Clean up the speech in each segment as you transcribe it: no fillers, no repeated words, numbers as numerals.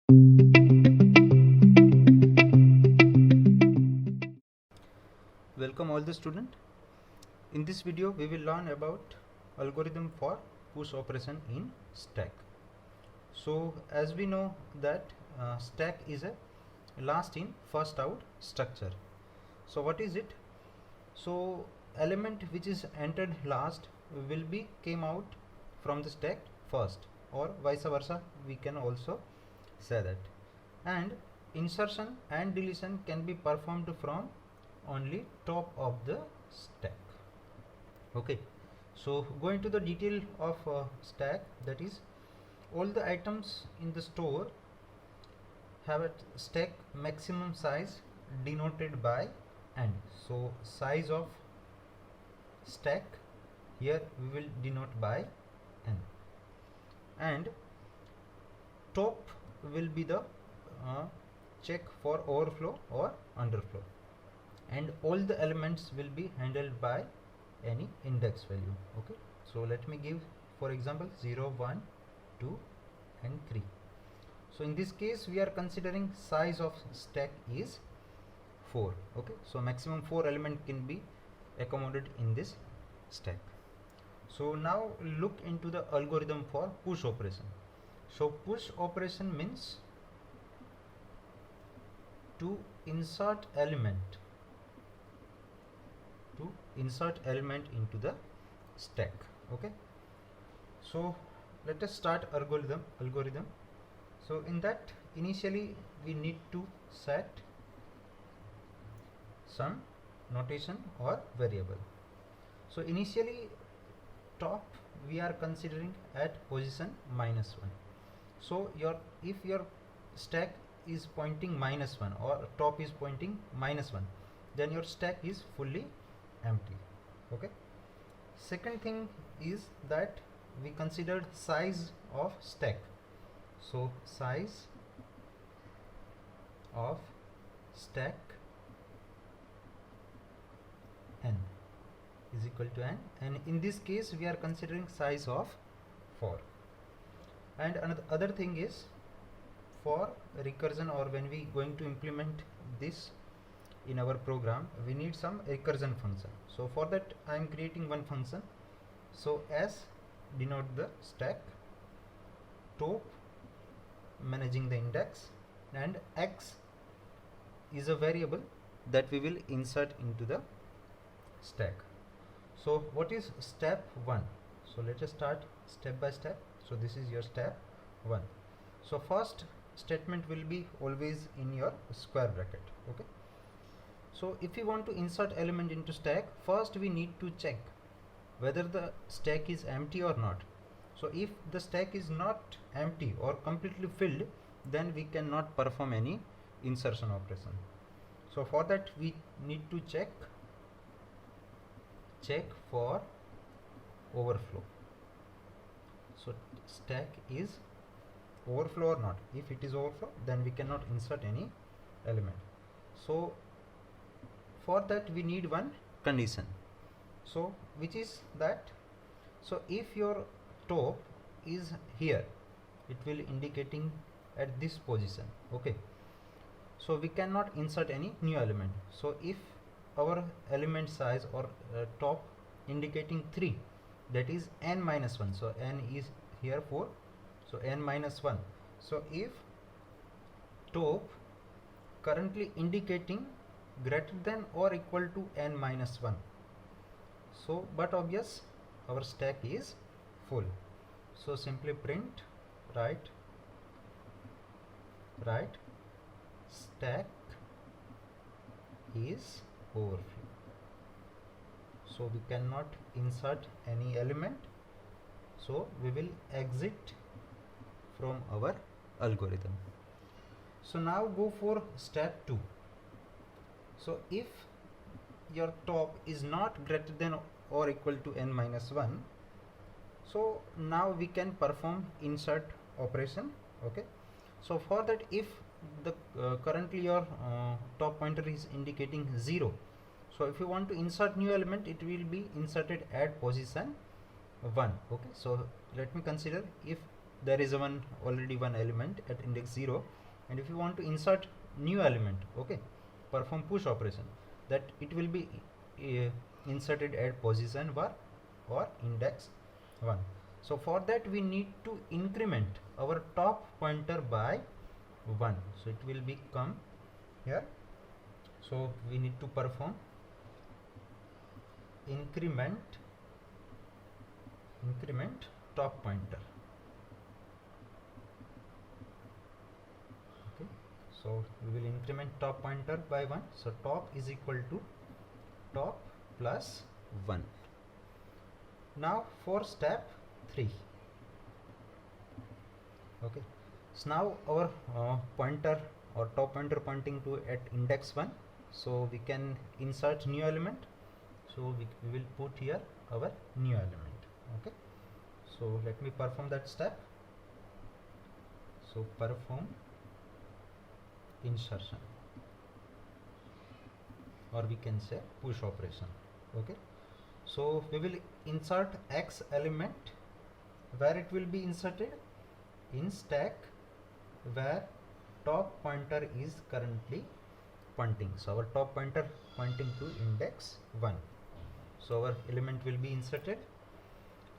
Welcome all the student. In this video we will learn about algorithm for push operation in stack. So as we know that stack is a last in first out structure. So what is it? So element which is entered last will be came out from the stack first, or vice versa we can also say that. And insertion and deletion can be performed from only top of the stack. Okay, so going to the detail of stack, that is all the items in the store have a stack maximum size denoted by n. So size of stack here we will denote by n, and top will be the check for overflow or underflow, and all the elements will be handled by any index value. Okay, so let me give for example 0, 1, 2 and 3. So in this case we are considering size of stack is 4. Okay, so maximum 4 element can be accommodated in this stack. So now look into the algorithm for push operation. So push operation means to insert element into the stack. Okay, so let us start algorithm. So in that, initially we need to set some notation or variable. So initially top we are considering at position -1. So if your stack is pointing -1 or top is pointing -1, then your stack is fully empty. Okay, second thing is that we considered size of stack. So size of stack n is equal to n, and in this case we are considering size of 4. And another thing is, for recursion, or when we going to implement this in our program, we need some recursion function. So for that I am creating one function. So s denote the stack, top managing the index, and x is a variable that we will insert into the stack. So what is step 1? So let us start step by step. So this is your step 1. So first statement will be always in your square bracket. Okay, so if you want to insert element into stack, first we need to check whether the stack is empty or not. So if the stack is not empty or completely filled, then we cannot perform any insertion operation. So for that we need to check for overflow. So stack is overflow or not. If it is overflow, then we cannot insert any element. So for that we need one condition. So which is that, so if your top is here, it will indicating at this position. Okay, so we cannot insert any new element. So if our element size or top indicating 3, that is n-1. So n is here 4, so n-1. So if top currently indicating greater than or equal to n-1, so but obvious our stack is full. So simply print write stack is overflow. So we cannot insert any element, so we will exit from our algorithm. So now go for step 2. So if your top is not greater than or equal to n-1, so now we can perform insert operation. Okay, so for that, if the currently your top pointer is indicating 0, so if you want to insert new element, it will be inserted at position 1. Okay, so let me consider, if there is already one element at index 0, and if you want to insert new element, okay, perform push operation, that it will be inserted at position 1 or index 1. So for that we need to increment our top pointer by 1, so it will become here. So we need to perform increment top pointer. Okay, so we will increment top pointer by 1, so top is equal to top plus 1. Now for step 3, okay, so now our pointer or top pointer pointing to at index 1, so we can insert new element, so we will put here our new element. Okay, so let me perform that step. So perform insertion, or we can say push operation. Okay, so we will insert X element, where it will be inserted in stack where top pointer is currently pointing. So our top pointer pointing to index 1, so our element will be inserted.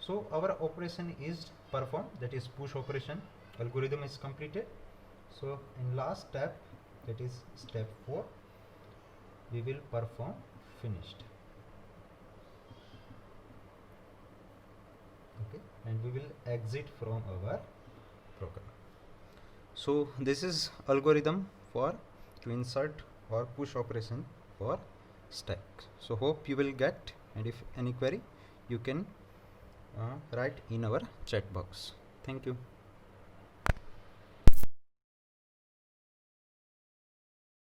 So our operation is performed, that is push operation algorithm is completed. So in last step, that is step 4, we will perform finished. Okay, and we will exit from our program. So this is algorithm for to insert or push operation for stack. So hope you will get, and if any query you can write in our chat box. Thank you.